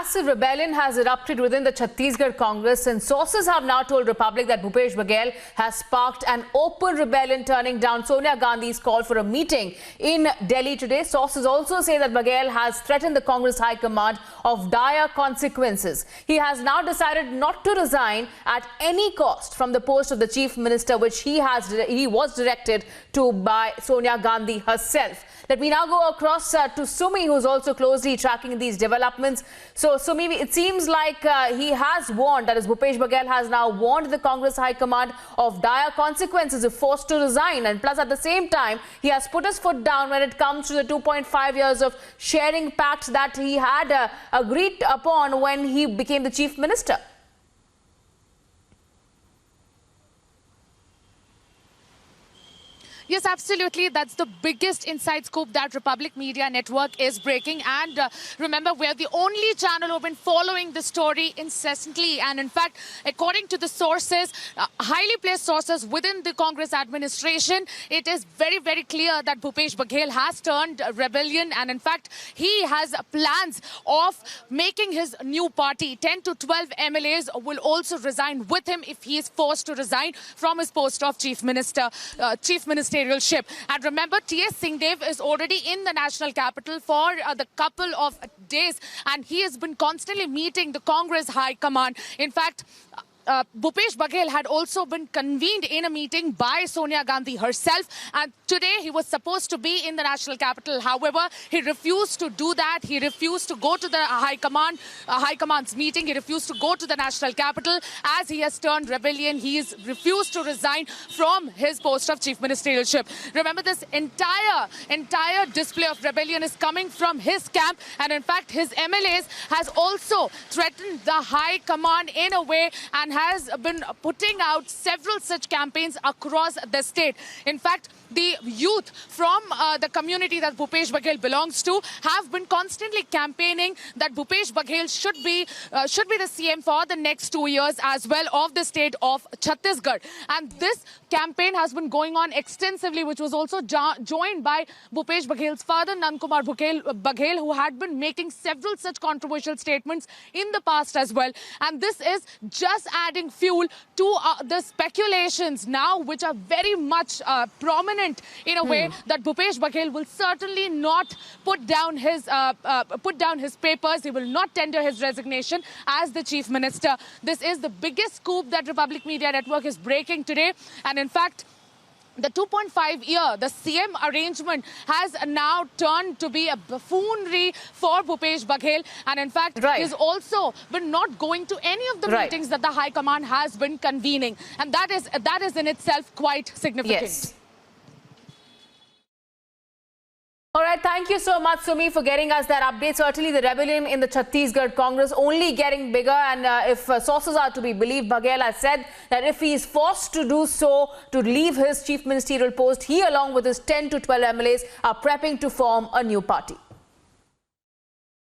massive rebellion has erupted within the Chhattisgarh Congress, and sources have now told Republic that Bhupesh Baghel has sparked an open rebellion, turning down Sonia Gandhi's call for a meeting in Delhi today. Sources also say that Baghel has threatened the Congress High Command of dire consequences. He has now decided not to resign at any cost from the post of the Chief Minister, which he was directed to by Sonia Gandhi herself. Let me now go across to Sumi, who's also closely tracking these developments. So, Sumi, it seems like he has warned, that is, Bhupesh Baghel has now warned the Congress High Command of dire consequences if forced to resign. And plus, at the same time, he has put his foot down when it comes to the 2.5 years of sharing pact that he had agreed upon when he became the Chief Minister. Yes, absolutely. That's the biggest inside scoop that Republic Media Network is breaking. And remember, we're the only channel who've been following the story incessantly. And in fact, according to the sources, highly placed sources within the Congress administration, it is very, very clear that Bhupesh Baghel has turned rebellion. And in fact, he has plans of making his new party. 10 to 12 MLAs will also resign with him if he is forced to resign from his post of Chief Ministerialship. And remember, T.S. Singhdeo is already in the national capital for the couple of days, and he has been constantly meeting the Congress High Command. In fact, Bhupesh Baghel had also been convened in a meeting by Sonia Gandhi herself, and today he was supposed to be in the national capital. However, he refused to do that. He refused to go to the High Command's meeting. He refused to go to the national capital as he has turned rebellion. He has refused to resign from his post of Chief Ministerialship. Remember, this entire display of rebellion is coming from his camp, and in fact, his MLAs has also threatened the High Command in a way and has been putting out several such campaigns across the state. In fact, the youth from the community that Bhupesh Baghel belongs to have been constantly campaigning that Bhupesh Baghel should be the CM for the next 2 years as well of the state of Chhattisgarh. And this campaign has been going on extensively, which was also joined by Bhupesh Baghel's father, Nandakumar Baghel, who had been making several such controversial statements in the past as well. And this is just adding fuel to the speculations now, which are very much prominent in a way that Bhupesh Baghel will certainly not put down his papers. He will not tender his resignation as the Chief Minister. This is the biggest scoop that Republic Media Network is breaking today. And in fact, the 2.5 year, the CM arrangement has now turned to be a buffoonery for Bhupesh Baghel. And in fact, he's also been not going to any of the meetings that the High Command has been convening. And that is in itself quite significant. Yes. All right, thank you so much, Sumi, for getting us that update. Certainly, the rebellion in the Chhattisgarh Congress only getting bigger. And if sources are to be believed, Baghel has said that if he is forced to do so, to leave his chief ministerial post, he, along with his 10 to 12 MLAs, are prepping to form a new party.